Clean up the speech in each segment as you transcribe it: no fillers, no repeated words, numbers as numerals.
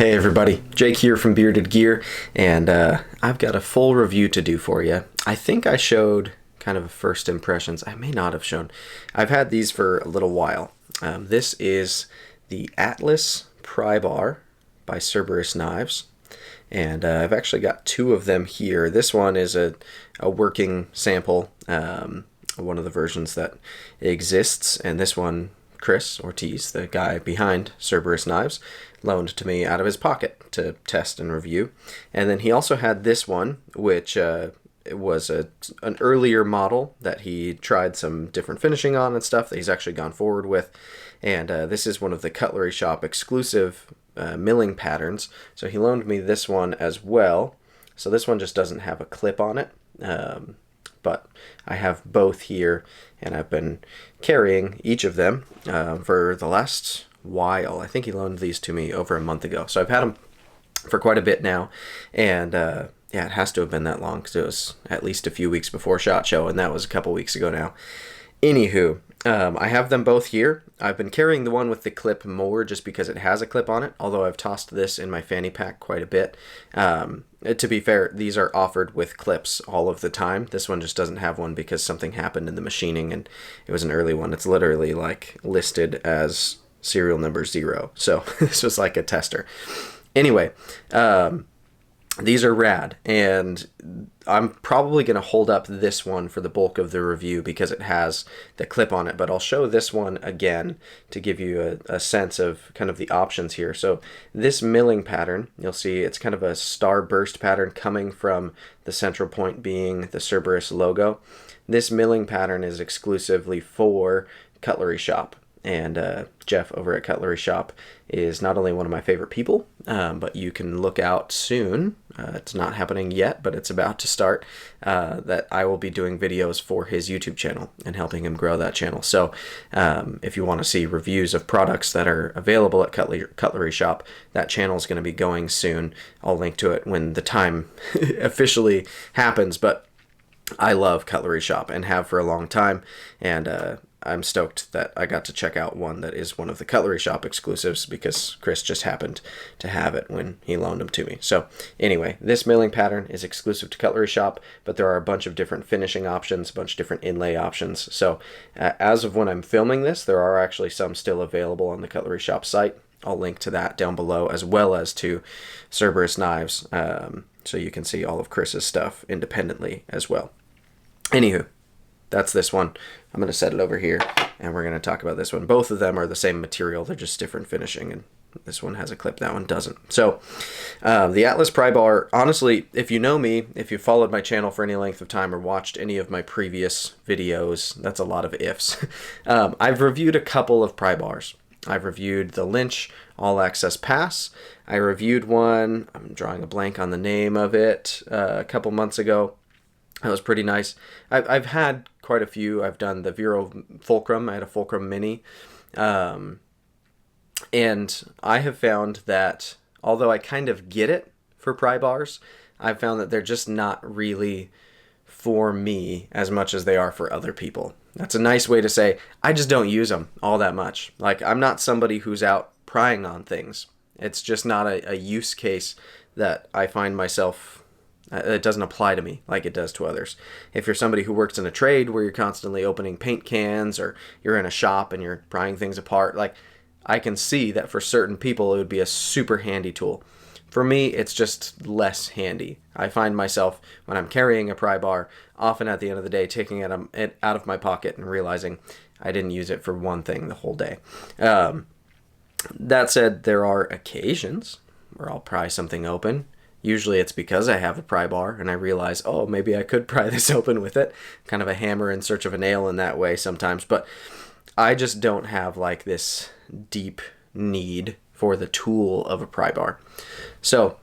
Hey everybody, Jake here from Bearded Gear, and I've got a full review to do for you. I think I showed kind of first impressions. I may not have shown. I've had these for a little while. This is the Atlas Pry Bar by Cerberus Knives, and I've actually got two of them here. This one is a working sample, one of the versions that exists, and this one Chris Ortiz, the guy behind Cerberus Knives, loaned to me out of his pocket to test and review. And then he also had this one, which it was an earlier model that he tried some different finishing on and stuff that he's actually gone forward with. And this is one of the Cutlery Shoppe exclusive milling patterns. So he loaned me this one as well. So this one just doesn't have a clip on it. But I have both here, and I've been carrying each of them for the last while. I think he loaned these to me over a month ago, so I've had them for quite a bit now, and yeah, it has to have been that long because it was at least a few weeks before SHOT Show, and that was a couple weeks ago now. Anywho, I have them both here. I've been carrying the one with the clip more just because it has a clip on it, although I've tossed this in my fanny pack quite a bit. To be fair, these are offered with clips all of the time. This one just doesn't have one because something happened in the machining and it was an early one. It's literally like listed as serial number 0. So this was like a tester. Anyway, these are rad, and I'm probably going to hold up this one for the bulk of the review because it has the clip on it, but I'll show this one again to give you a sense of kind of the options here. So this milling pattern, you'll see it's kind of a star burst pattern coming from the central point being the Cerberus logo. This milling pattern is exclusively for Cutlery Shoppe. And Jeff over at Cutlery Shoppe is not only one of my favorite people, but you can look out soon. It's not happening yet, but it's about to start, that I will be doing videos for his YouTube channel and helping him grow that channel. So if you want to see reviews of products that are available at Cutlery Shoppe, that channel is going to be going soon. I'll link to it when the time officially happens, but I love Cutlery Shoppe and have for a long time, and I'm stoked that I got to check out one that is one of the Cutlery Shoppe exclusives because Chris just happened to have it when he loaned them to me. So anyway, this milling pattern is exclusive to Cutlery Shoppe, but there are a bunch of different finishing options, a bunch of different inlay options. So as of when I'm filming this, there are actually some still available on the Cutlery Shoppe site. I'll link to that down below, as well as to Cerberus Knives, so you can see all of Chris's stuff independently as well. Anywho, that's this one. I'm going to set it over here, and we're going to talk about this one. Both of them are the same material. They're just different finishing, and this one has a clip. That one doesn't. So the Atlas Pry Bar, honestly, if you know me, if you followed my channel for any length of time or watched any of my previous videos, that's a lot of ifs. I've reviewed a couple of pry bars. I've reviewed the Lynch All Access Pass. I reviewed one, I'm drawing a blank on the name of it, a couple months ago. That was pretty nice. I've had quite a few. I've done the Vero Fulcrum. I had a Fulcrum Mini. And I have found that although I kind of get it for pry bars, I've found that they're just not really for me as much as they are for other people. That's a nice way to say I just don't use them all that much. Like, I'm not somebody who's out prying on things. It's just not a use case that I find myself... It doesn't apply to me like it does to others. If you're somebody who works in a trade where you're constantly opening paint cans, or you're in a shop and you're prying things apart, like, I can see that for certain people it would be a super handy tool. For me, it's just less handy. I find myself, when I'm carrying a pry bar, often at the end of the day taking it out of my pocket and realizing I didn't use it for one thing the whole day. That said, there are occasions where I'll pry something open. Usually it's because I have a pry bar and I realize, oh, maybe I could pry this open with it. Kind of a hammer in search of a nail in that way sometimes. But I just don't have like this deep need for the tool of a pry bar. So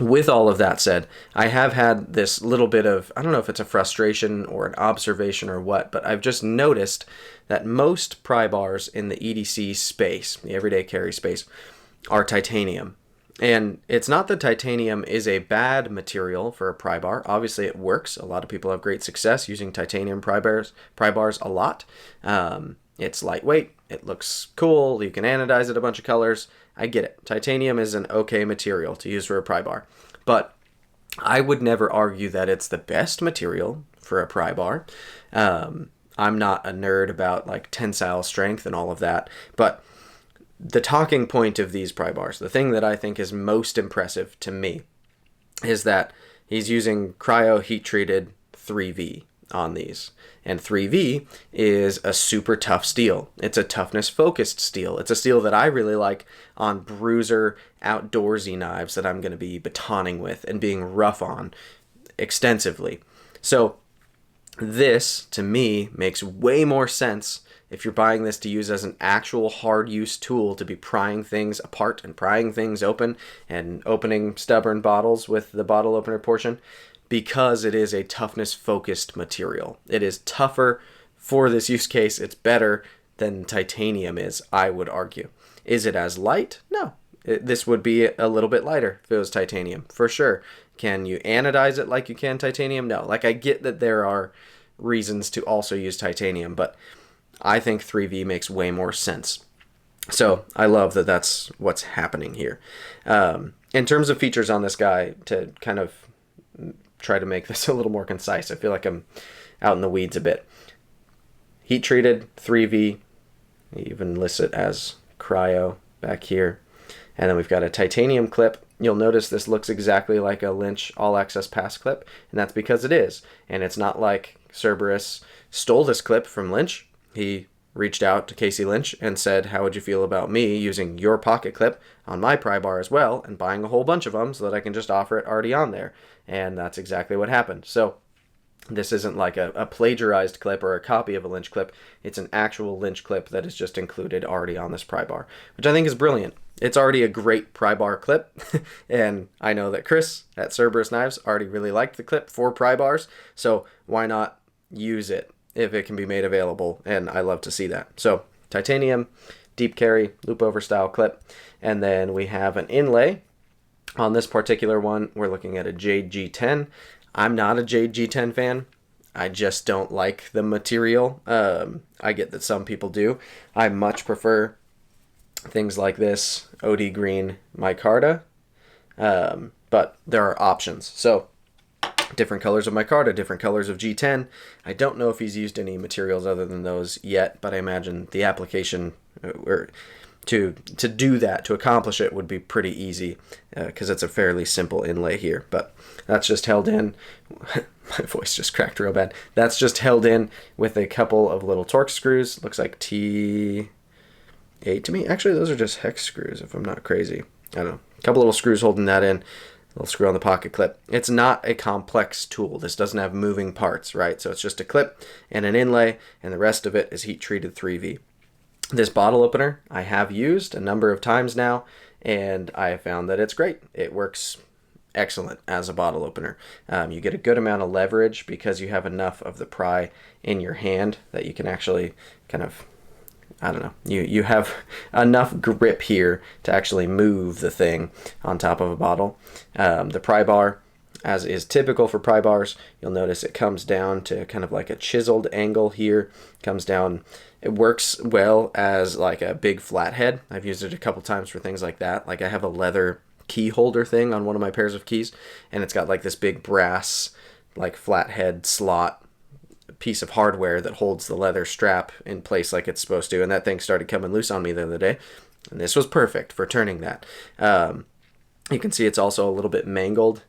with all of that said, I have had this little bit of, I don't know if it's a frustration or an observation or what, but I've just noticed that most pry bars in the EDC space, the everyday carry space, are titanium. And it's not that titanium is a bad material for a pry bar. Obviously, it works. A lot of people have great success using titanium pry bars a lot. It's lightweight. It looks cool. You can anodize it a bunch of colors. I get it. Titanium is an okay material to use for a pry bar, but I would never argue that it's the best material for a pry bar. I'm not a nerd about like tensile strength and all of that, but the talking point of these pry bars, the thing that I think is most impressive to me, is that he's using cryo heat treated 3V on these. And 3V is a super tough steel. It's a toughness focused steel. It's a steel that I really like on bruiser outdoorsy knives that I'm going to be batoning with and being rough on extensively. So this, to me, makes way more sense if you're buying this to use as an actual hard use tool to be prying things apart and prying things open and opening stubborn bottles with the bottle opener portion, because it is a toughness focused material. It is tougher for this use case. It's better than titanium is, I would argue. Is it as light? No. This would be a little bit lighter if it was titanium, for sure. Can you anodize it like you can titanium? No. Like, I get that there are reasons to also use titanium, but I think 3V makes way more sense. So I love that that's what's happening here. In terms of features on this guy, to kind of try to make this a little more concise, I feel like I'm out in the weeds a bit. Heat treated 3V, he even lists it as cryo back here. And then we've got a titanium clip. You'll notice this looks exactly like a Lynch all access pass clip, and that's because it is. And it's not like Cerberus stole this clip from Lynch. He reached out to Casey Lynch and said, how would you feel about me using your pocket clip on my pry bar as well and buying a whole bunch of them so that I can just offer it already on there? And that's exactly what happened. So this isn't like a plagiarized clip or a copy of a Lynch clip. It's an actual Lynch clip that is just included already on this pry bar, which I think is brilliant. It's already a great pry bar clip, and I know that Chris at Cerberus Knives already really liked the clip for pry bars, so why not use it if it can be made available? And I love to see that. So titanium, deep carry, loop over style clip, and then we have an inlay. On this particular one, we're looking at a Jade G10. I'm not a Jade G10 fan. I just don't like the material. I get that some people do. I much prefer things like this OD green micarta, but there are options. So different colors of micarta, different colors of G10. I don't know if he's used any materials other than those yet, but I imagine the application or to do that, to accomplish it, would be pretty easy because it's a fairly simple inlay here. But that's just held in. My voice just cracked real bad. That's just held in with a couple of little Torx screws. Looks like T8 to me. Actually, those are just hex screws, if I'm not crazy. I don't know. A couple little screws holding that in. A little screw on the pocket clip. It's not a complex tool. This doesn't have moving parts, right? So it's just a clip and an inlay, and the rest of it is heat-treated 3V. This bottle opener I have used a number of times now, and I have found that it's great. It works excellent as a bottle opener. You get a good amount of leverage because you have enough of the pry in your hand that you can actually kind of, I don't know, you have enough grip here to actually move the thing on top of a bottle. The pry bar, as is typical for pry bars, you'll notice it comes down to kind of like a chiseled angle here. Comes down. It works well as like a big flathead. I've used it a couple times for things like that. Like I have a leather key holder thing on one of my pairs of keys, and it's got like this big brass like flathead slot piece of hardware that holds the leather strap in place like it's supposed to, and that thing started coming loose on me the other day, and this was perfect for turning that. You can see it's also a little bit mangled.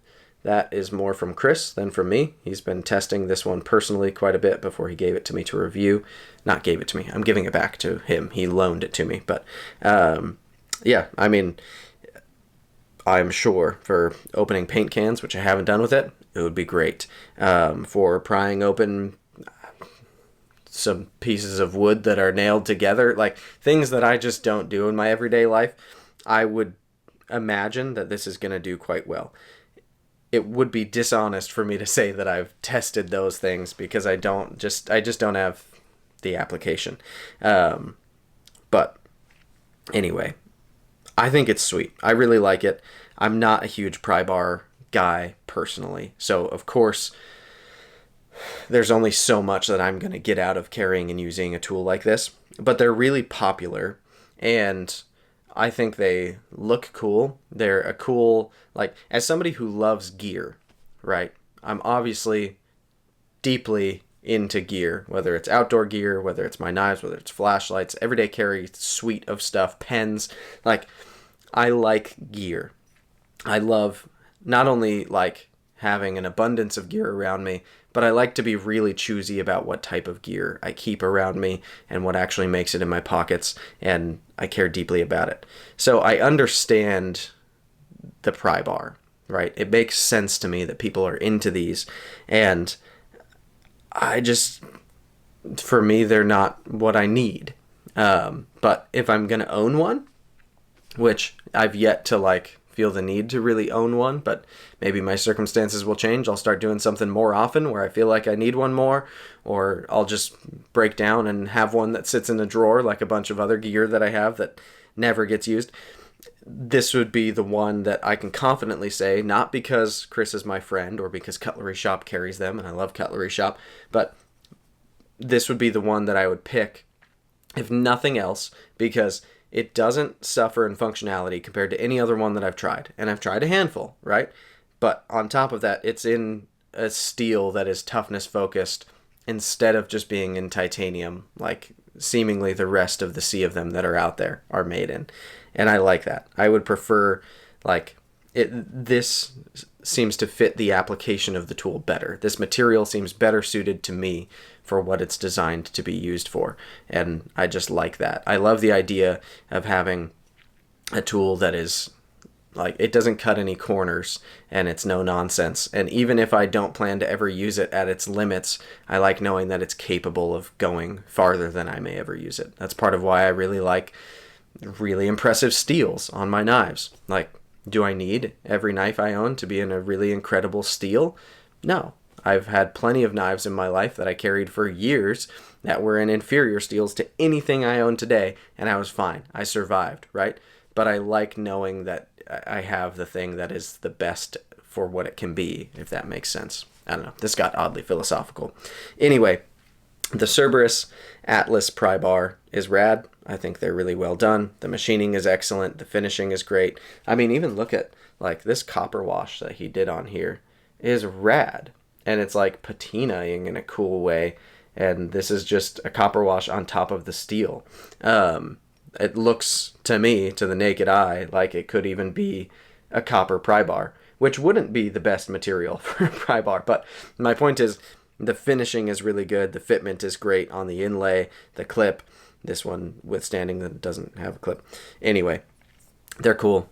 That is more from Chris than from me. He's been testing this one personally quite a bit before he gave it to me to review. Not gave it to me. I'm giving it back to him. He loaned it to me. But yeah, I mean, I'm sure for opening paint cans, which I haven't done with it, it would be great. For prying open some pieces of wood that are nailed together, like things that I just don't do in my everyday life, I would imagine that this is going to do quite well. It would be dishonest for me to say that I've tested those things because I just don't have the application. But anyway, I think it's sweet. I really like it. I'm not a huge pry bar guy personally, so of course there's only so much that I'm going to get out of carrying and using a tool like this, but they're really popular, and I think they look cool. They're a cool, like, as somebody who loves gear, right? I'm obviously deeply into gear, whether it's outdoor gear, whether it's my knives, whether it's flashlights, everyday carry suite of stuff, pens. Like, I like gear. I love not only like having an abundance of gear around me, but I like to be really choosy about what type of gear I keep around me and what actually makes it in my pockets, and I care deeply about it. So I understand the pry bar, right? It makes sense to me that people are into these, and I just, for me, they're not what I need. But if I'm going to own one, which I've yet to like feel the need to really own one, but maybe my circumstances will change. I'll start doing something more often where I feel like I need one more, or I'll just break down and have one that sits in a drawer like a bunch of other gear that I have that never gets used. This would be the one that I can confidently say, not because Chris is my friend or because Cutlery Shoppe carries them, and I love Cutlery Shoppe, but this would be the one that I would pick, if nothing else, because it doesn't suffer in functionality compared to any other one that I've tried. And I've tried a handful, right? But on top of that, it's in a steel that is toughness focused instead of just being in titanium, like seemingly the rest of the sea of them that are out there are made in. And I like that. I would prefer, like, this seems to fit the application of the tool better. This material seems better suited to me for what it's designed to be used for. And I just like that. I love the idea of having a tool that is, like, it doesn't cut any corners and it's no nonsense. And even if I don't plan to ever use it at its limits, I like knowing that it's capable of going farther than I may ever use it. That's part of why I really like really impressive steels on my knives. Like, do I need every knife I own to be in a really incredible steel? No. I've had plenty of knives in my life that I carried for years that were in inferior steels to anything I own today, and I was fine. I survived, right? But I like knowing that I have the thing that is the best for what it can be, if that makes sense. I don't know. This got oddly philosophical. Anyway, the Cerberus Atlas pry bar is rad. I think they're really well done. The machining is excellent. The finishing is great. I mean, even look at, like, this copper wash that he did on here is rad. And it's like patinaing in a cool way. And this is just a copper wash on top of the steel. It looks, to me, to the naked eye, like it could even be a copper pry bar, which wouldn't be the best material for a pry bar. But my point is, the finishing is really good. The fitment is great on the inlay, the clip. This one withstanding that doesn't have a clip. Anyway, they're cool.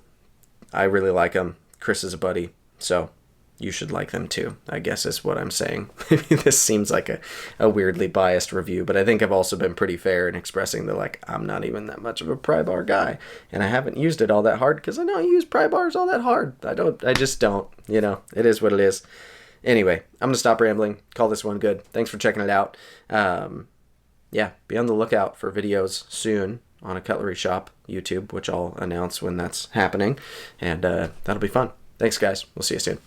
I really like them. Chris is a buddy, so you should like them too, I guess is what I'm saying. This seems like a weirdly biased review, but I think I've also been pretty fair in expressing that, like, I'm not even that much of a pry bar guy, and I haven't used it all that hard because I don't use pry bars all that hard. I just don't, you know, it is what it is. Anyway, I'm going to stop rambling, call this one good. Thanks for checking it out. Yeah, be on the lookout for videos soon on a Cutlery Shoppe YouTube, which I'll announce when that's happening, and that'll be fun. Thanks, guys. We'll see you soon.